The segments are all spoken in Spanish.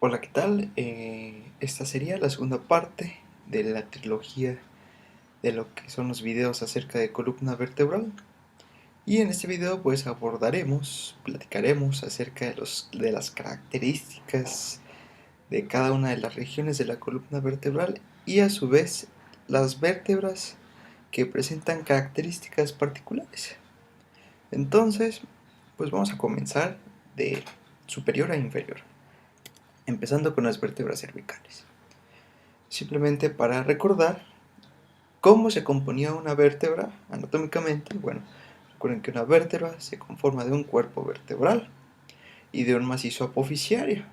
Hola, ¿qué tal? Esta sería la segunda parte de la trilogía de lo que son los videos acerca de columna vertebral. Y en este video pues platicaremos acerca de las características de cada una de las regiones de la columna vertebral y a su vez las vértebras que presentan características particulares. Entonces, pues vamos a comenzar de superior a inferior, empezando con las vértebras cervicales. Simplemente para recordar cómo se componía una vértebra anatómicamente. Bueno, recuerden que una vértebra se conforma de un cuerpo vertebral y de un macizo apofisiario,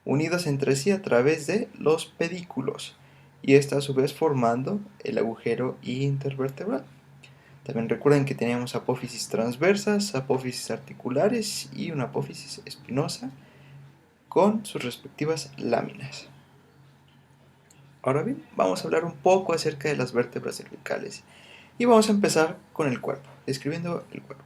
unidos entre sí a través de los pedículos, y esta a su vez formando el agujero intervertebral. También recuerden que teníamos apófisis transversas, apófisis articulares y una apófisis espinosa con sus respectivas láminas. Ahora bien, vamos a hablar un poco acerca de las vértebras cervicales y vamos a empezar con el cuerpo, describiendo el cuerpo.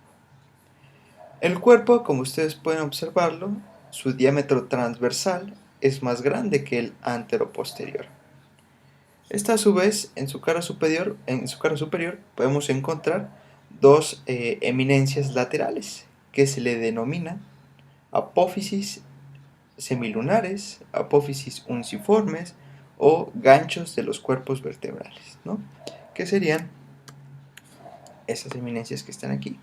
El cuerpo, como ustedes pueden observarlo, su diámetro transversal es más grande que el anteroposterior. Esta a su vez, en su cara superior podemos encontrar dos eminencias laterales que se le denominan apófisis semilunares, apófisis unciformes o ganchos de los cuerpos vertebrales, ¿no? Que serían esas eminencias que están aquí,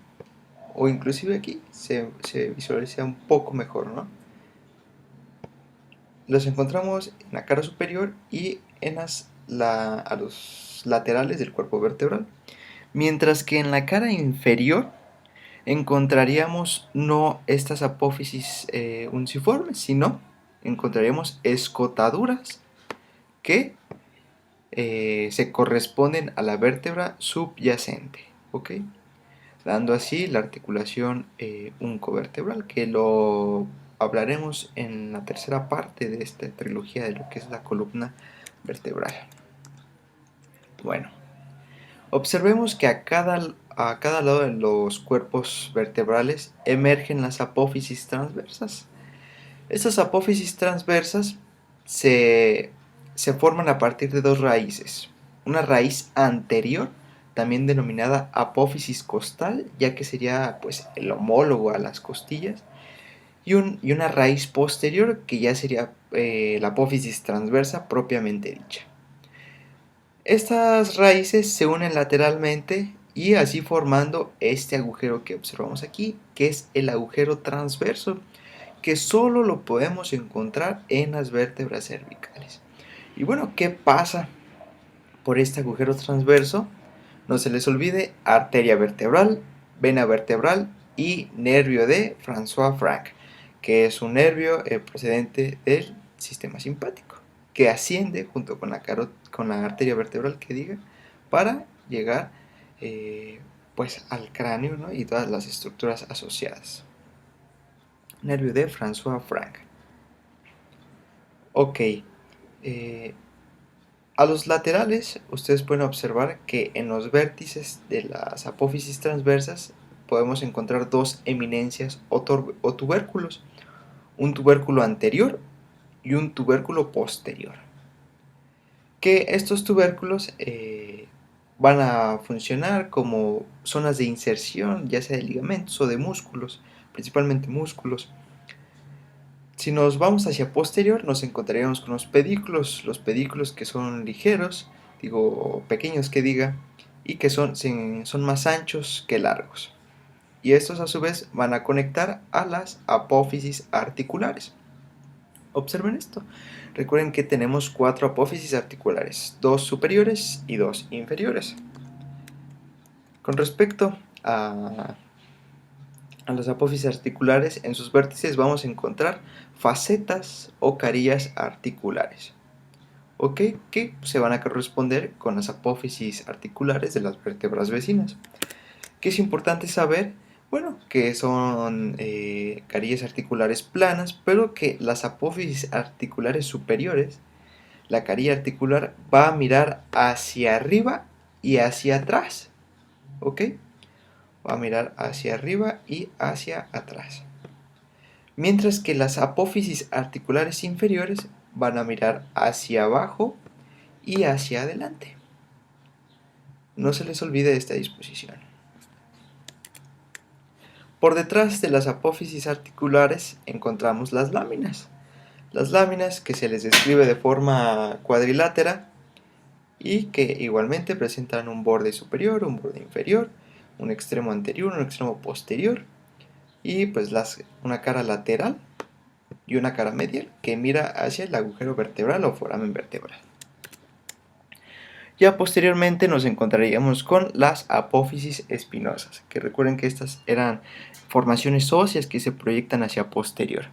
o inclusive aquí se visualiza un poco mejor, ¿no? Los encontramos en la cara superior y a los laterales del cuerpo vertebral, mientras que en la cara inferior encontraríamos no estas apófisis unciformes, sino encontraríamos escotaduras que se corresponden a la vértebra subyacente, ¿ok? Dando así la articulación uncovertebral, que lo hablaremos en la tercera parte de esta trilogía de lo que es la columna vertebral. Bueno, observemos que a cada lado de los cuerpos vertebrales emergen las apófisis transversas. Estas apófisis transversas se, se forman a partir de dos raíces. Una raíz anterior, también denominada apófisis costal, ya que sería pues el homólogo a las costillas, y una raíz posterior, que ya sería la apófisis transversa propiamente dicha. Estas raíces se unen lateralmente y así formando este agujero que observamos aquí, que es el agujero transverso, que solo lo podemos encontrar en las vértebras cervicales. Y bueno, ¿qué pasa por este agujero transverso? No se les olvide arteria vertebral, vena vertebral y nervio de François-Franck, que es un nervio procedente del sistema simpático, que asciende junto con la arteria vertebral que diga, para llegar pues al cráneo, ¿no? Y todas las estructuras asociadas. Nervio de François-Franck. Ok, a los laterales ustedes pueden observar que en los vértices de las apófisis transversas podemos encontrar dos eminencias o tubérculos, un tubérculo anterior y un tubérculo posterior. Que estos tubérculos van a funcionar como zonas de inserción, ya sea de ligamentos o de músculos, principalmente músculos. Si nos vamos hacia posterior, nos encontraríamos con los pedículos que son ligeros, digo pequeños que diga, y que son más anchos que largos. Y estos a su vez van a conectar a las apófisis articulares. Observen esto. Recuerden que tenemos 4 apófisis articulares, 2 superiores y 2 inferiores. Con respecto a las apófisis articulares, en sus vértices vamos a encontrar facetas o carillas articulares, ¿ok? Que se van a corresponder con las apófisis articulares de las vértebras vecinas. ¿Qué es importante saber? Bueno, que son carillas articulares planas, pero que las apófisis articulares superiores, la carilla articular va a mirar hacia arriba y hacia atrás, ¿ok? Va a mirar hacia arriba y hacia atrás. mientras que las apófisis articulares inferiores van a mirar hacia abajo y hacia adelante. No se les olvide esta disposición. Por detrás de las apófisis articulares encontramos las láminas. Las láminas que se les describe de forma cuadrilátera y que igualmente presentan un borde superior, un borde inferior, un extremo anterior, un extremo posterior y pues una cara lateral y una cara medial que mira hacia el agujero vertebral o foramen vertebral. Ya posteriormente nos encontraríamos con las apófisis espinosas, que recuerden que estas eran formaciones óseas que se proyectan hacia posterior.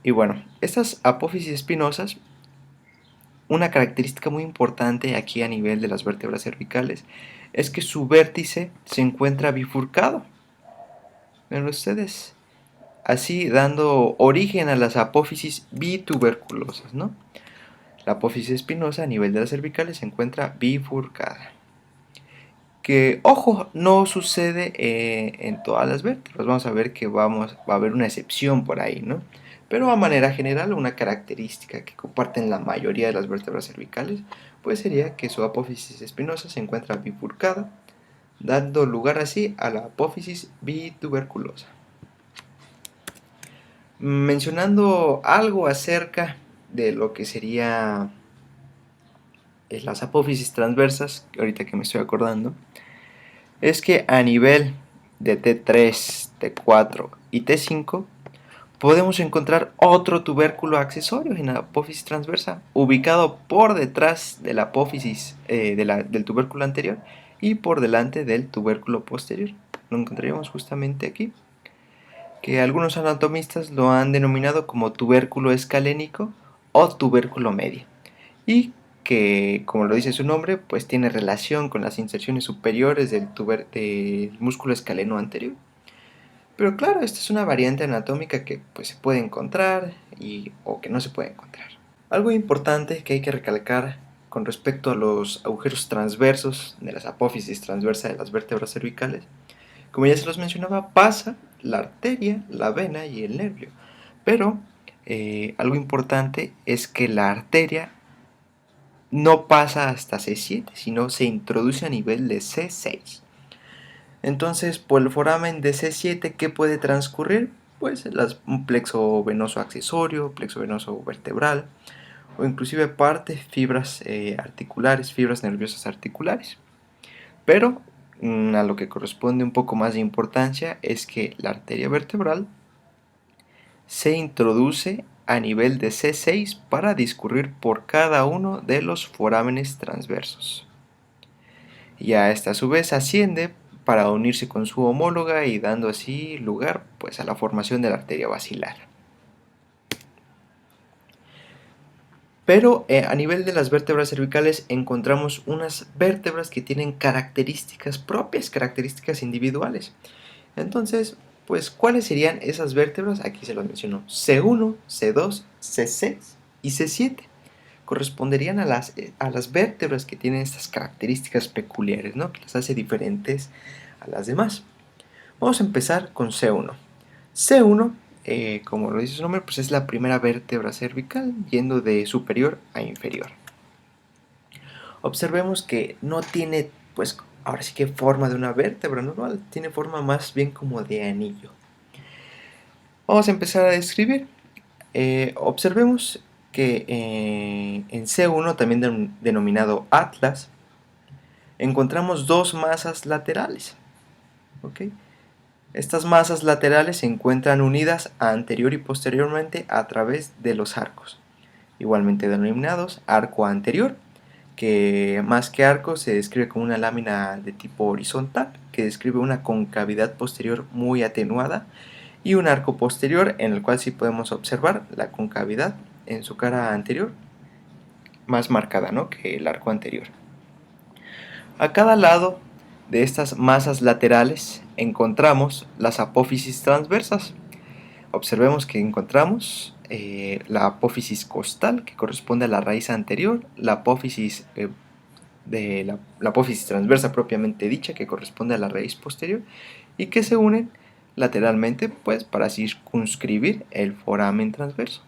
Y bueno, estas apófisis espinosas, una característica muy importante aquí a nivel de las vértebras cervicales es que su vértice se encuentra bifurcado. Ven ustedes, así dando origen a las apófisis bituberculosas, ¿no? La apófisis espinosa a nivel de las cervicales se encuentra bifurcada. Que, ojo, no sucede en todas las vértebras. Vamos a ver que va a haber una excepción por ahí, ¿no? Pero a manera general, una característica que comparten la mayoría de las vértebras cervicales, pues sería que su apófisis espinosa se encuentra bifurcada, dando lugar así a la apófisis bituberculosa. Mencionando algo acerca de lo que sería las apófisis transversas, ahorita que me estoy acordando, es que a nivel de T3, T4 y T5 podemos encontrar otro tubérculo accesorio en la apófisis transversa, ubicado por detrás de la apófisis del tubérculo anterior y por delante del tubérculo posterior. Lo encontraríamos justamente aquí, que algunos anatomistas lo han denominado como tubérculo escalénico o tubérculo medio, y que, como lo dice su nombre, pues tiene relación con las inserciones superiores del músculo escaleno anterior. Pero claro, esta es una variante anatómica que pues, se puede encontrar o que no se puede encontrar. Algo importante que hay que recalcar con respecto a los agujeros transversos de las apófisis transversa de las vértebras cervicales, como ya se los mencionaba, pasa la arteria, la vena y el nervio. Pero algo importante es que la arteria no pasa hasta C7, sino se introduce a nivel de C6. Entonces, por el foramen de C7, ¿qué puede transcurrir? Pues un plexo venoso accesorio, plexo venoso vertebral, o inclusive fibras articulares, fibras nerviosas articulares. Pero a lo que corresponde un poco más de importancia es que la arteria vertebral se introduce a nivel de C6 para discurrir por cada uno de los forámenes transversos. Y a esta a su vez asciende para unirse con su homóloga y dando así lugar pues, a la formación de la arteria basilar. Pero a nivel de las vértebras cervicales encontramos unas vértebras que tienen características propias, características individuales. Entonces, pues, ¿cuáles serían esas vértebras? Aquí se las menciono: C1, C2, C6 y C7. Corresponderían a las vértebras que tienen estas características peculiares, ¿no? Que las hace diferentes a las demás. Vamos a empezar con C1. C1, como lo dice su nombre, pues es la primera vértebra cervical, yendo de superior a inferior. Observemos que no tiene, pues, ahora sí que forma de una vértebra normal, tiene forma más bien como de anillo. Vamos a empezar a describir. Observemos que en C1, también denominado atlas, encontramos dos masas laterales. ¿Okay? Estas masas laterales se encuentran unidas anterior y posteriormente a través de los arcos, igualmente denominados arco anterior, que más que arco se describe como una lámina de tipo horizontal, que describe una concavidad posterior muy atenuada, y un arco posterior en el cual sí podemos observar la concavidad en su cara anterior más marcada, ¿no?, que el arco anterior. A cada lado de estas masas laterales encontramos las apófisis transversas. Observemos que encontramos la apófisis costal, que corresponde a la raíz anterior, la apófisis la apófisis transversa propiamente dicha, que corresponde a la raíz posterior, y que se unen lateralmente, pues para circunscribir el foramen transverso.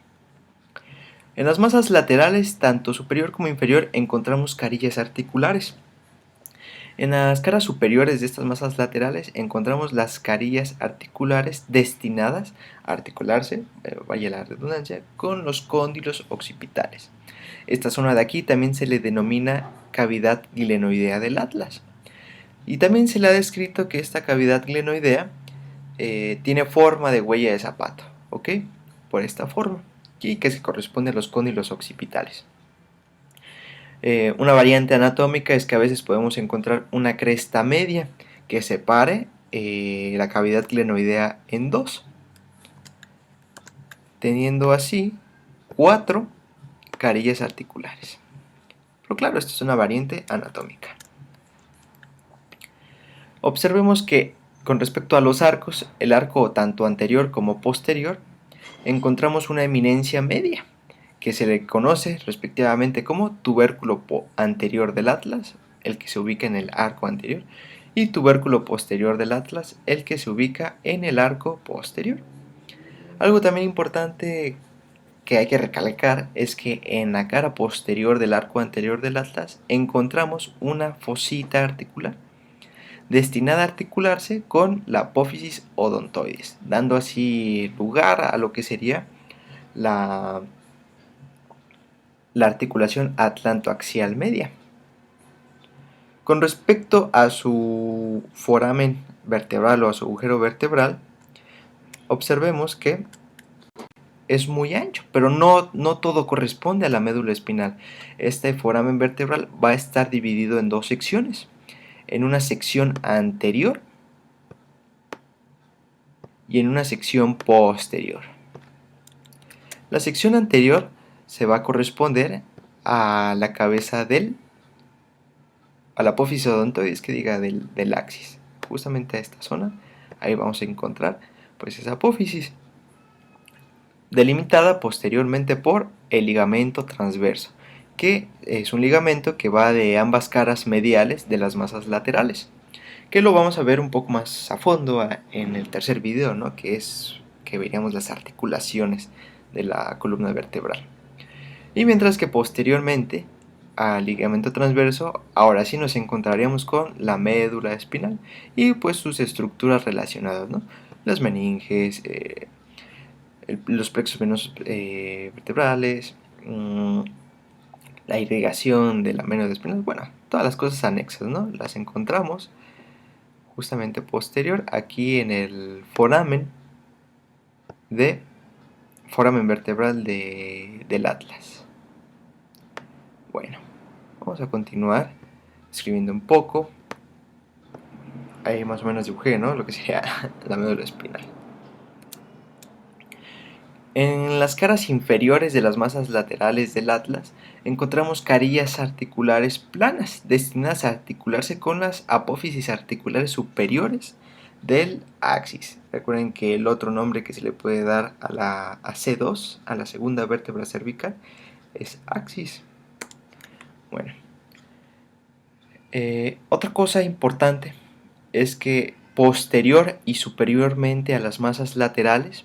En las masas laterales, tanto superior como inferior, encontramos carillas articulares. En las caras superiores de estas masas laterales encontramos las carillas articulares destinadas a articularse, vaya la redundancia, con los cóndilos occipitales. Esta zona de aquí también se le denomina cavidad glenoidea del atlas. Y también se le ha descrito que esta cavidad glenoidea tiene forma de huella de zapato, ¿ok? Por esta forma, y que se corresponde a los cóndilos occipitales. Una variante anatómica es que a veces podemos encontrar una cresta media que separe la cavidad glenoidea en dos, teniendo así 4 carillas articulares. Pero claro, esto es una variante anatómica. Observemos que con respecto a los arcos, el arco tanto anterior como posterior, encontramos una eminencia media, que se le conoce respectivamente como tubérculo anterior del atlas, el que se ubica en el arco anterior, y tubérculo posterior del atlas, el que se ubica en el arco posterior. Algo también importante que hay que recalcar es que en la cara posterior del arco anterior del atlas encontramos una fosita articular, destinada a articularse con la apófisis odontoides, dando así lugar a lo que sería la articulación atlantoaxial media. Con respecto a su foramen vertebral o a su agujero vertebral, observemos que es muy ancho, pero no todo corresponde a la médula espinal. Este foramen vertebral va a estar dividido en dos secciones, en una sección anterior y en una sección posterior. La sección anterior se va a corresponder a la cabeza a la apófisis odontoides, que diga del axis, justamente a esta zona. Ahí vamos a encontrar pues esa apófisis, delimitada posteriormente por el ligamento transverso, que es un ligamento que va de ambas caras mediales de las masas laterales, que lo vamos a ver un poco más a fondo en el tercer video, ¿no? Que veríamos las articulaciones de la columna vertebral. Y mientras que posteriormente al ligamento transverso, ahora sí nos encontraríamos con la médula espinal y pues sus estructuras relacionadas, ¿no? Las meninges, los plexos venosos vertebrales, la irrigación de la médula espinal, bueno, todas las cosas anexas, ¿no? Las encontramos justamente posterior aquí en el foramen vertebral del atlas. Bueno, vamos a continuar escribiendo un poco. Ahí más o menos dibujé, ¿no? Lo que sería la médula espinal. En las caras inferiores de las masas laterales del atlas encontramos carillas articulares planas, destinadas a articularse con las apófisis articulares superiores del axis. Recuerden que el otro nombre que se le puede dar a C2, a la segunda vértebra cervical, es axis. Bueno, otra cosa importante es que posterior y superiormente a las masas laterales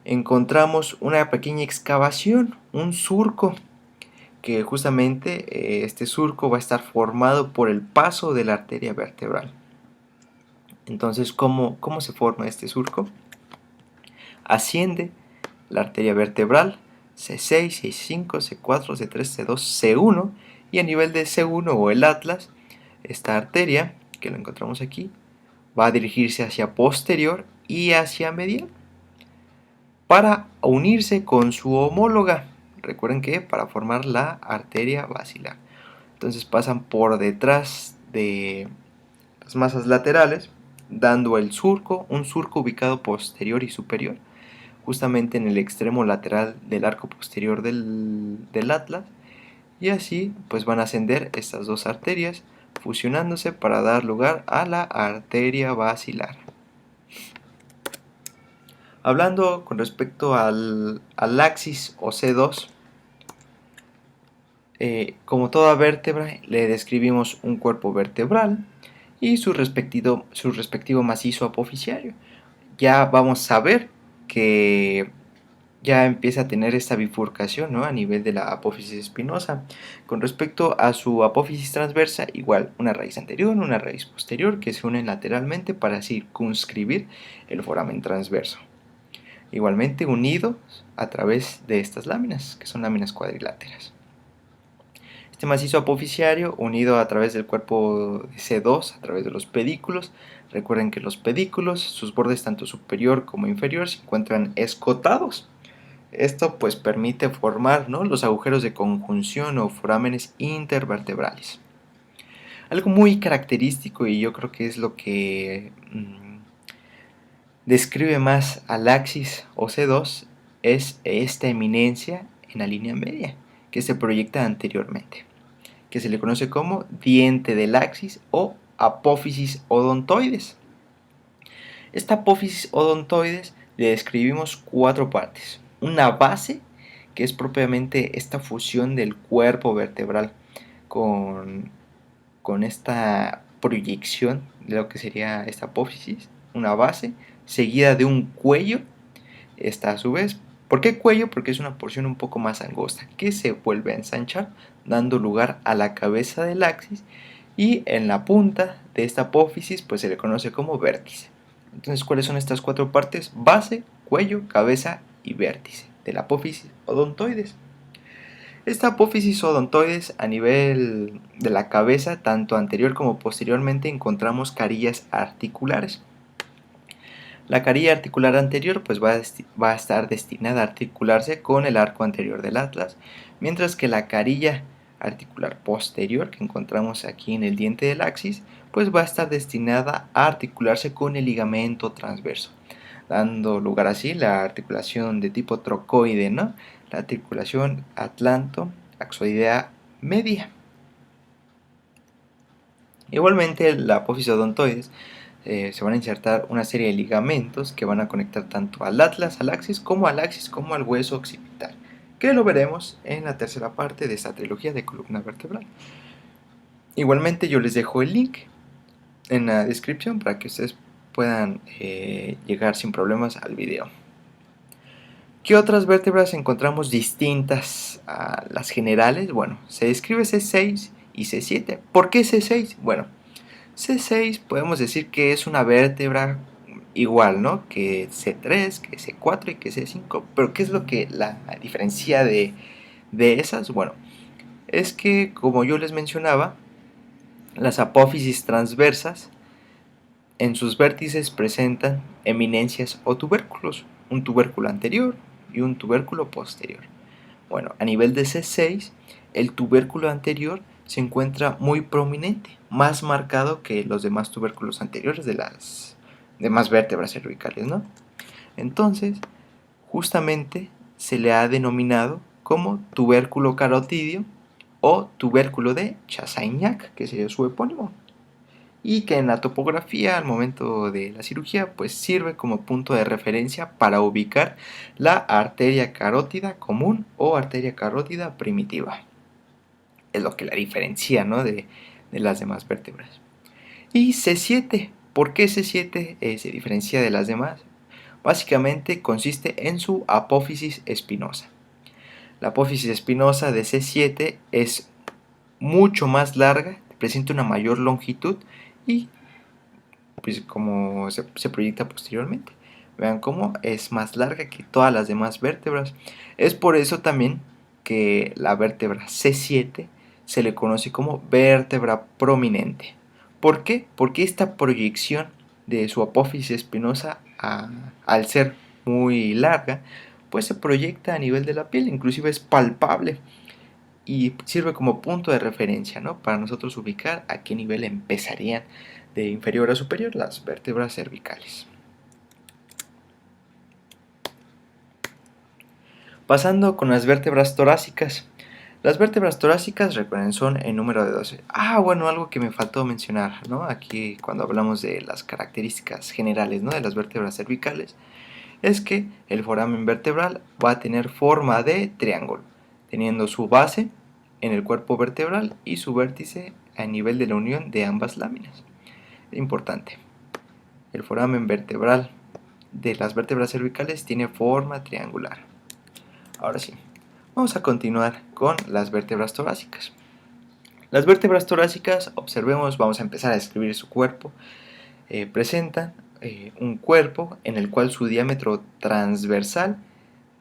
encontramos una pequeña excavación, un surco, que justamente este surco va a estar formado por el paso de la arteria vertebral. Entonces, ¿cómo se forma este surco? Asciende la arteria vertebral C6, C5, C4, C3, C2, C1, y a nivel de C1 o el atlas, esta arteria, que la encontramos aquí, va a dirigirse hacia posterior y hacia medial para unirse con su homóloga. Recuerden que para formar la arteria basilar. Entonces pasan por detrás de las masas laterales, dando el surco, un surco ubicado posterior y superior, justamente en el extremo lateral del arco posterior del atlas, y así pues van a ascender estas dos arterias, fusionándose para dar lugar a la arteria basilar. Hablando con respecto al axis o C2, como toda vértebra le describimos un cuerpo vertebral y su respectivo macizo apofisiario, ya vamos a ver que ya empieza a tener esta bifurcación, ¿no?, a nivel de la apófisis espinosa. Con respecto a su apófisis transversa, igual una raíz anterior, una raíz posterior que se unen lateralmente para circunscribir el foramen transverso. Igualmente unidos a través de estas láminas, que son láminas cuadriláteras. Este macizo apofisiario unido a través del cuerpo de C2, a través de los pedículos. Recuerden que los pedículos, sus bordes tanto superior como inferior, se encuentran escotados. Esto pues permite formar, ¿no?, los agujeros de conjunción o forámenes intervertebrales. Algo muy característico, y yo creo que es lo que describe más al axis o C2, es esta eminencia en la línea media que se proyecta anteriormente, que se le conoce como diente del axis o apófisis odontoides. Esta apófisis odontoides le describimos 4 partes. Una base, que es propiamente esta fusión del cuerpo vertebral con esta proyección de lo que sería esta apófisis, una base, seguida de un cuello. Esta a su vez, ¿por qué cuello? Porque es una porción un poco más angosta que se vuelve a ensanchar, dando lugar a la cabeza del axis, y en la punta de esta apófisis pues se le conoce como vértice. Entonces, ¿cuáles son estas 4 partes? Base, cuello, cabeza y vértice de la apófisis odontoides. Esta apófisis odontoides, a nivel de la cabeza, tanto anterior como posteriormente, encontramos carillas articulares. La carilla articular anterior pues va a estar destinada a articularse con el arco anterior del atlas, mientras que la carilla articular posterior, que encontramos aquí en el diente del axis, pues va a estar destinada a articularse con el ligamento transverso, dando lugar así la articulación de tipo trocoide, ¿no?, la articulación atlanto-axoidea media. Igualmente, la apófisis odontoides se van a insertar una serie de ligamentos que van a conectar tanto al atlas, al axis, como al hueso occipital, que lo veremos en la tercera parte de esta trilogía de columna vertebral. Igualmente, yo les dejo el link en la descripción para que ustedes puedan llegar sin problemas al video. ¿Qué otras vértebras encontramos distintas a las generales? Bueno, se describe C6 y C7. ¿Por qué C6? Bueno, C6 podemos decir que es una vértebra igual, ¿no?, que C3, que C4 y que C5. Pero ¿qué es lo que la diferencia de esas? Bueno, es que, como yo les mencionaba, las apófisis transversas en sus vértices presentan eminencias o tubérculos, un tubérculo anterior y un tubérculo posterior. Bueno, a nivel de C6, el tubérculo anterior se encuentra muy prominente, más marcado que los demás tubérculos anteriores de las demás vértebras cervicales, ¿no? Entonces, justamente se le ha denominado como tubérculo carotidio o tubérculo de Chassaignac, que sería su epónimo, y que en la topografía al momento de la cirugía pues sirve como punto de referencia para ubicar la arteria carótida común o arteria carótida primitiva. Es lo que la diferencia, ¿no?, de las demás vértebras. Y C7, ¿por qué C7 se diferencia de las demás? Básicamente consiste en su apófisis espinosa. La apófisis espinosa de C7 es mucho más larga, presenta una mayor longitud y pues como se proyecta posteriormente. Vean cómo es más larga que todas las demás vértebras. Es por eso también que la vértebra C7 se le conoce como vértebra prominente. ¿Por qué? Porque esta proyección de su apófisis espinosa, al ser muy larga, pues se proyecta a nivel de la piel, inclusive es palpable y sirve como punto de referencia, ¿no?, para nosotros ubicar a qué nivel empezarían de inferior a superior las vértebras cervicales. Pasando con las vértebras torácicas. Las vértebras torácicas, recuerden, son en número de 12. Bueno, algo que me faltó mencionar, ¿no?, aquí cuando hablamos de las características generales, ¿no?, de las vértebras cervicales, es que el foramen vertebral va a tener forma de triángulo, teniendo su base en el cuerpo vertebral y su vértice a nivel de la unión de ambas láminas. Importante, el foramen vertebral de las vértebras cervicales tiene forma triangular. Ahora sí, vamos a continuar con las vértebras torácicas. Las vértebras torácicas, observemos, vamos a empezar a describir su cuerpo. Presentan un cuerpo en el cual su diámetro transversal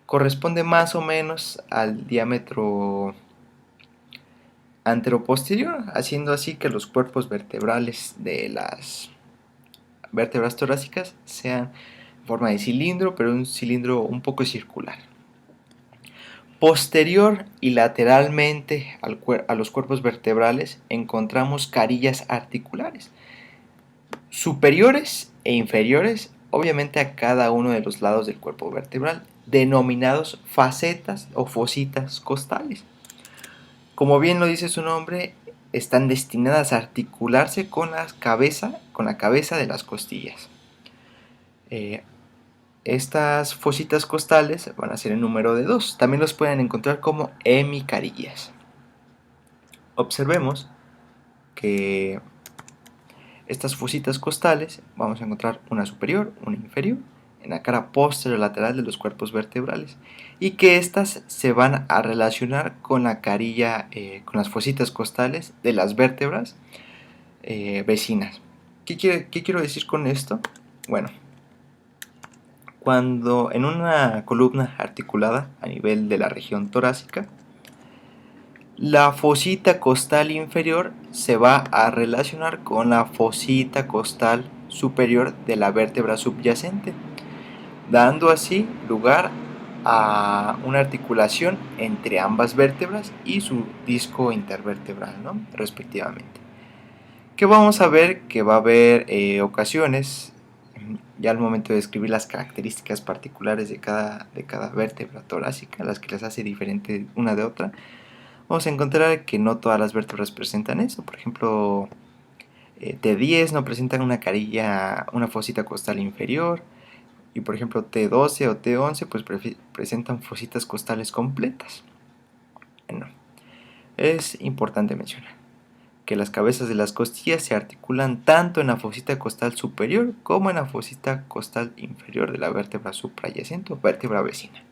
corresponde más o menos al diámetro anteroposterior, haciendo así que los cuerpos vertebrales de las vértebras torácicas sean en forma de cilindro, pero un cilindro un poco circular. Posterior y lateralmente a los cuerpos vertebrales encontramos carillas articulares, superiores e inferiores, obviamente a cada uno de los lados del cuerpo vertebral, denominados facetas o fositas costales. Como bien lo dice su nombre, están destinadas a articularse con la cabeza de las costillas. Estas fositas costales van a ser en número de 2. También los pueden encontrar como hemicarillas. Observemos que estas fositas costales vamos a encontrar una superior, una inferior, en la cara posterior lateral de los cuerpos vertebrales, y que estas se van a relacionar con la carilla, con las fositas costales de las vértebras vecinas. ¿Qué quiero decir con esto? Bueno, cuando en una columna articulada a nivel de la región torácica, la fosita costal inferior se va a relacionar con la fosita costal superior de la vértebra subyacente, dando así lugar a una articulación entre ambas vértebras y su disco intervertebral, ¿no? Respectivamente. Que vamos a ver que va a haber ocasiones, ya al momento de describir las características particulares de cada vértebra torácica, las que las hace diferente una de otra, vamos a encontrar que no todas las vértebras presentan eso. Por ejemplo, T10 no presentan una carilla, una fosita costal inferior, y por ejemplo T12 o T11 pues presentan fositas costales completas. Bueno, es importante mencionar que las cabezas de las costillas se articulan tanto en la fosita costal superior como en la fosita costal inferior de la vértebra suprayacente o vértebra vecina.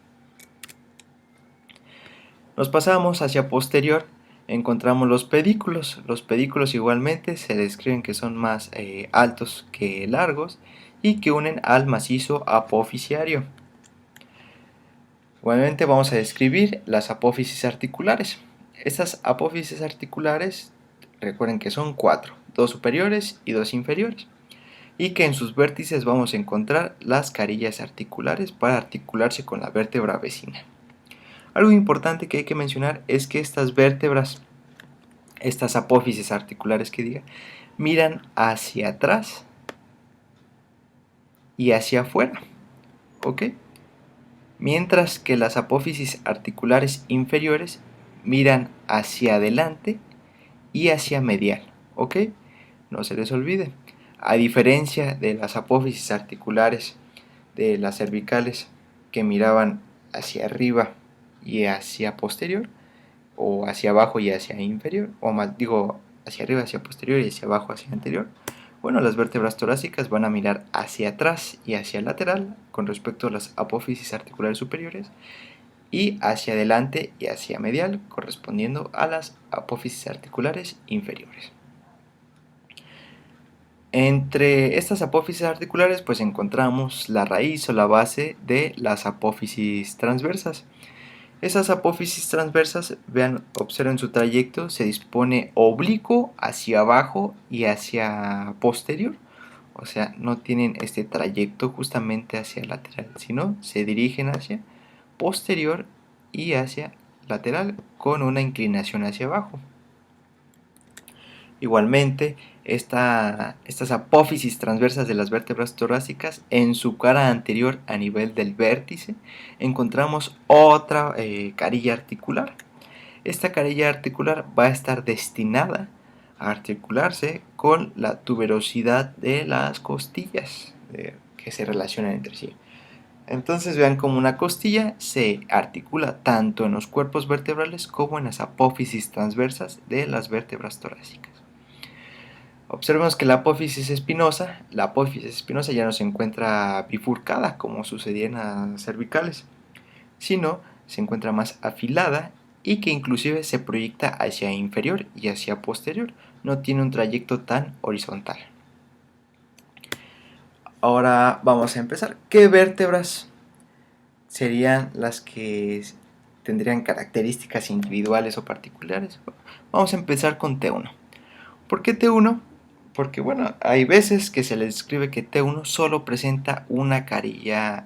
Nos pasamos hacia posterior, encontramos los pedículos. Los pedículos igualmente se describen que son más altos que largos y que unen al macizo apofisiario. Igualmente vamos a describir las apófisis articulares. Estas apófisis articulares, recuerden que son 4, 2 superiores y 2 inferiores, y que en sus vértices vamos a encontrar las carillas articulares para articularse con la vértebra vecina. Algo importante que hay que mencionar es que estas vértebras, estas apófisis articulares miran hacia atrás y hacia afuera, ¿ok? Mientras que las apófisis articulares inferiores miran hacia adelante y hacia medial, ¿ok? No se les olvide. A diferencia de las apófisis articulares de las cervicales que miraban hacia arriba y hacia posterior, o hacia abajo y hacia inferior, o más digo, hacia arriba, hacia posterior y hacia abajo, hacia anterior. Bueno, las vértebras torácicas van a mirar hacia atrás y hacia lateral con respecto a las apófisis articulares superiores, y hacia adelante y hacia medial correspondiendo a las apófisis articulares inferiores. Entre estas apófisis articulares pues encontramos la raíz o la base de las apófisis transversas. Esas apófisis transversas, observen su trayecto, se dispone oblicuo hacia abajo y hacia posterior. O sea, no tienen este trayecto justamente hacia lateral, sino se dirigen hacia posterior y hacia lateral con una inclinación hacia abajo. Igualmente, estas apófisis transversas de las vértebras torácicas, en su cara anterior a nivel del vértice, encontramos otra carilla articular. Esta carilla articular va a estar destinada a articularse con la tuberosidad de las costillas que se relacionan entre sí. Entonces vean cómo una costilla se articula tanto en los cuerpos vertebrales como en las apófisis transversas de las vértebras torácicas. Observemos que la apófisis espinosa ya no se encuentra bifurcada como sucedía en las cervicales, sino se encuentra más afilada y que inclusive se proyecta hacia inferior y hacia posterior, no tiene un trayecto tan horizontal. Ahora vamos a empezar. ¿Qué vértebras serían las que tendrían características individuales o particulares? Vamos a empezar con T1. ¿Por qué T1? Porque bueno, hay veces que se le describe que T1 solo presenta una carilla,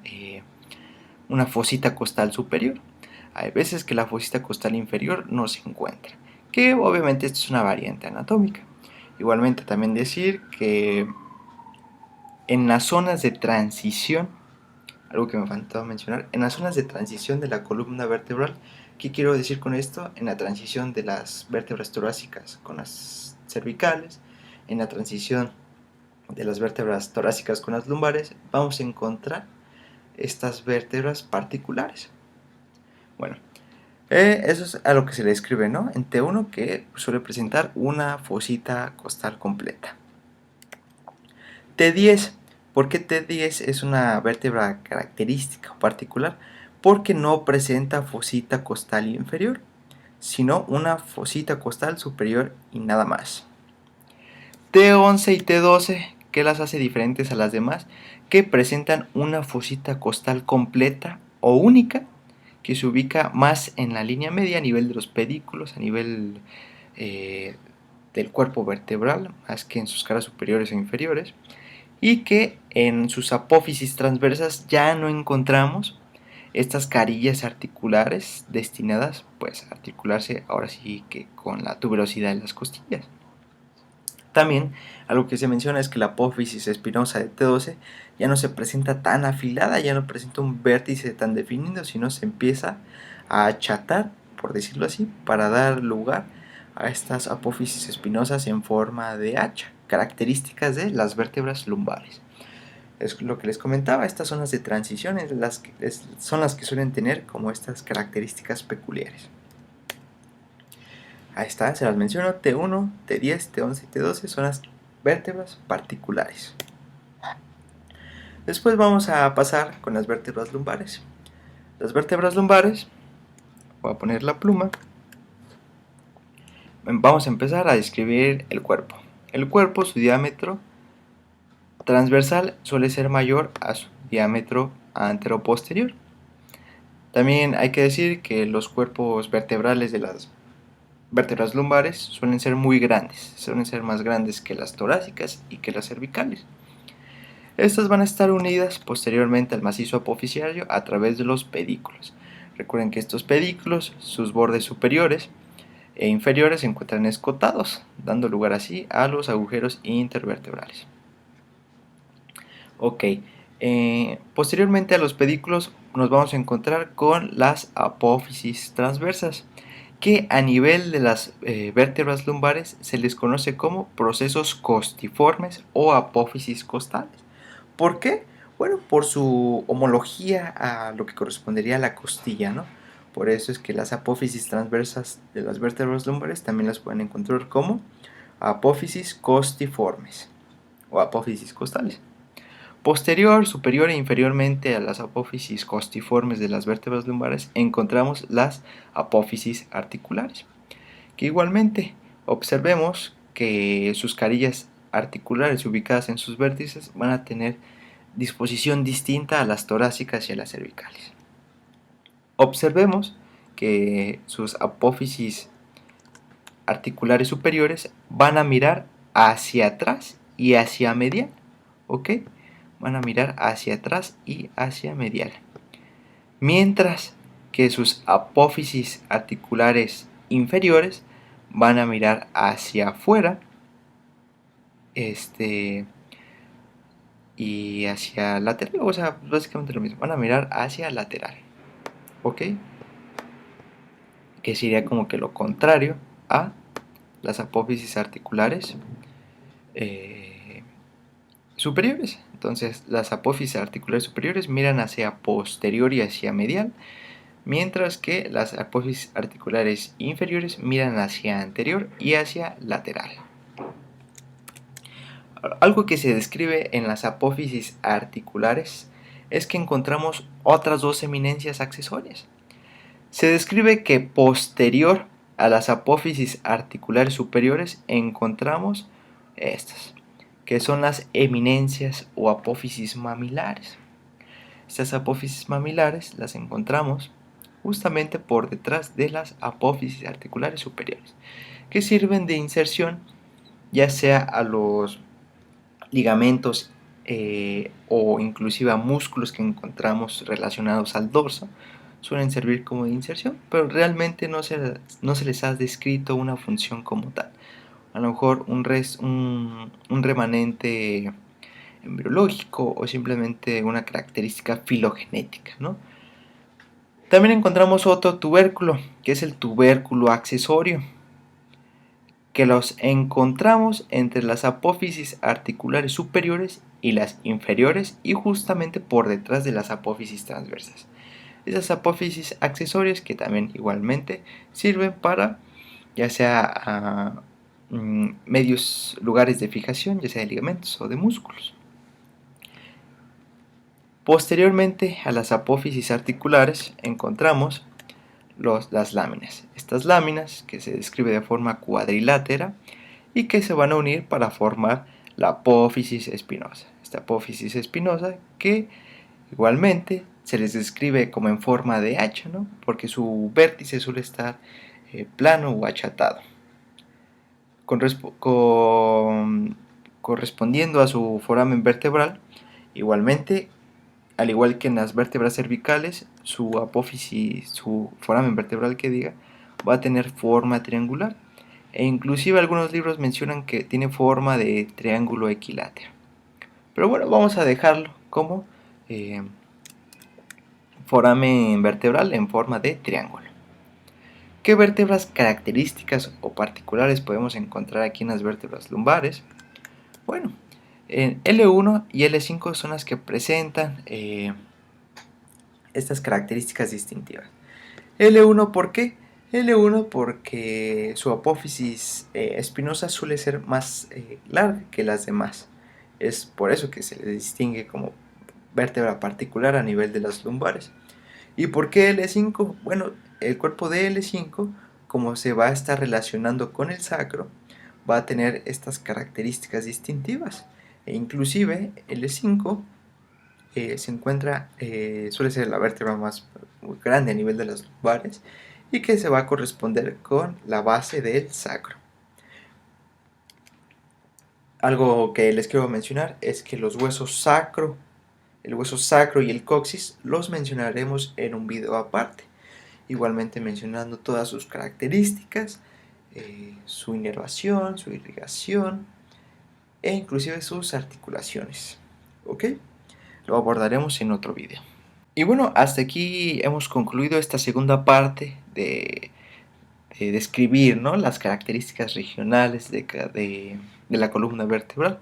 una fosita costal superior. Hay veces que la fosita costal inferior no se encuentra, que obviamente esto es una variante anatómica. Igualmente también decir que en las zonas de transición, algo que me faltaba mencionar, en las zonas de transición de la columna vertebral, ¿qué quiero decir con esto? En la transición de las vértebras torácicas con las cervicales, en la transición de las vértebras torácicas con las lumbares, vamos a encontrar estas vértebras particulares. Bueno, eso es a lo que se le describe, ¿no? En T1, que suele presentar una fosita costal completa. T10. ¿Por qué T10 es una vértebra característica o particular? Porque no presenta fosita costal inferior, sino una fosita costal superior y nada más. T11 y T12, ¿qué las hace diferentes a las demás? Que presentan una fosita costal completa o única, que se ubica más en la línea media a nivel de los pedículos, a nivel del cuerpo vertebral, más que en sus caras superiores o inferiores, y que en sus apófisis transversas ya no encontramos estas carillas articulares destinadas pues a articularse ahora sí que con la tuberosidad de las costillas. También algo que se menciona es que la apófisis espinosa de T12 ya no se presenta tan afilada, ya no presenta un vértice tan definido, sino se empieza a achatar, por decirlo así, para dar lugar a estas apófisis espinosas en forma de hacha, características de las vértebras lumbares. Es lo que les comentaba, estas zonas de transición son las que suelen tener como estas características peculiares. Ahí está, se las menciono, T1, T10, T11 y T12 son las vértebras particulares. Después vamos a pasar con las vértebras lumbares. Las vértebras lumbares, voy a poner la pluma, vamos a empezar a describir el cuerpo. El cuerpo, su diámetro transversal suele ser mayor a su diámetro anteroposterior. También hay que decir que los cuerpos vertebrales de las vértebras lumbares suelen ser muy grandes, suelen ser más grandes que las torácicas y que las cervicales. Estas van a estar unidas posteriormente al macizo apofisiario a través de los pedículos. Recuerden que estos pedículos, sus bordes superiores e inferiores se encuentran escotados, dando lugar así a los agujeros intervertebrales. Ok, posteriormente a los pedículos nos vamos a encontrar con las apófisis transversas, que a nivel de las vértebras lumbares se les conoce como procesos costiformes o apófisis costales. ¿Por qué? Bueno, por su homología a lo que correspondería a la costilla, ¿no? Por eso es que las apófisis transversas de las vértebras lumbares también las pueden encontrar como apófisis costiformes o apófisis costales. Posterior, superior e inferiormente a las apófisis costiformes de las vértebras lumbares encontramos las apófisis articulares, que igualmente observemos que sus carillas articulares ubicadas en sus vértices van a tener disposición distinta a las torácicas y a las cervicales. Observemos que sus apófisis articulares superiores van a mirar hacia atrás y hacia medial, ¿ok? Van a mirar hacia atrás y hacia medial. Mientras que sus apófisis articulares inferiores van a mirar hacia afuera y hacia lateral, o sea, básicamente lo mismo, van a mirar hacia lateral, ¿ok? Que sería como que lo contrario a las apófisis articulares superiores. Entonces, las apófisis articulares superiores miran hacia posterior y hacia medial, mientras que las apófisis articulares inferiores miran hacia anterior y hacia lateral. Algo que se describe en las apófisis articulares es que encontramos otras dos eminencias accesorias. Se describe que posterior a las apófisis articulares superiores encontramos estas, que son las eminencias o apófisis mamilares. Estas apófisis mamilares las encontramos justamente por detrás de las apófisis articulares superiores, que sirven de inserción ya sea a los ligamentos o inclusive a músculos que encontramos relacionados al dorso. Suelen servir como de inserción, pero realmente no se les ha descrito una función como tal. A lo mejor un remanente embriológico o simplemente una característica filogenética, ¿no? También encontramos otro tubérculo, que es el tubérculo accesorio, que los encontramos entre las apófisis articulares superiores y las inferiores y justamente por detrás de las apófisis transversas. Esas apófisis accesorias que también igualmente sirven para ya sea medios lugares de fijación, ya sea de ligamentos o de músculos. Posteriormente a las apófisis articulares encontramos las láminas. Estas láminas que se describe de forma cuadrilátera y que se van a unir para formar la apófisis espinosa. Esta apófisis espinosa que igualmente se les describe como en forma de hacha, ¿no? Porque su vértice suele estar plano o achatado, correspondiendo a su foramen vertebral. Igualmente, al igual que en las vértebras cervicales, su apófisis, su foramen vertebral va a tener forma triangular, e inclusive algunos libros mencionan que tiene forma de triángulo equilátero. Pero bueno, vamos a dejarlo como foramen vertebral en forma de triángulo. ¿Qué vértebras características o particulares podemos encontrar aquí en las vértebras lumbares? Bueno, en L1 y L5 son las que presentan estas características distintivas. L1, ¿por qué? L1 porque su apófisis espinosa suele ser más larga que las demás. Es por eso que se le distingue como vértebra particular a nivel de las lumbares. ¿Y por qué L5? Bueno, el cuerpo de L5, como se va a estar relacionando con el sacro, va a tener estas características distintivas. E inclusive L5 se encuentra, suele ser la vértebra más grande a nivel de las lumbares y que se va a corresponder con la base del sacro. Algo que les quiero mencionar es que los huesos sacro, el hueso sacro y el coxis los mencionaremos en un video aparte, igualmente mencionando todas sus características, su inervación, su irrigación e inclusive sus articulaciones. ¿Ok? Lo abordaremos en otro video. Y bueno, hasta aquí hemos concluido esta segunda parte de describir, ¿no?, las características regionales de la columna vertebral.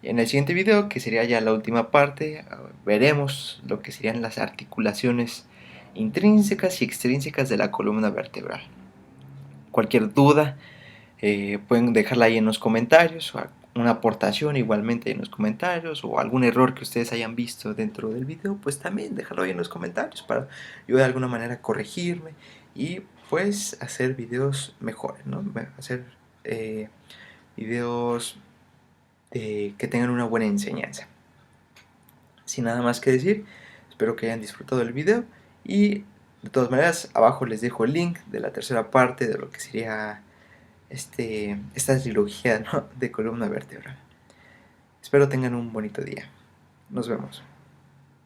En el siguiente video, que sería ya la última parte, veremos lo que serían las articulaciones intrínsecas y extrínsecas de la columna vertebral. Cualquier duda pueden dejarla ahí en los comentarios, o una aportación igualmente en los comentarios, o algún error que ustedes hayan visto dentro del video, pues también déjalo ahí en los comentarios para yo de alguna manera corregirme y pues hacer videos mejores, ¿no? Hacer videos que tengan una buena enseñanza. Sin nada más que decir, espero que hayan disfrutado el video y de todas maneras abajo les dejo el link de la tercera parte de lo que sería esta trilogía, ¿no?, de columna vertebral. Espero tengan un bonito día. Nos vemos.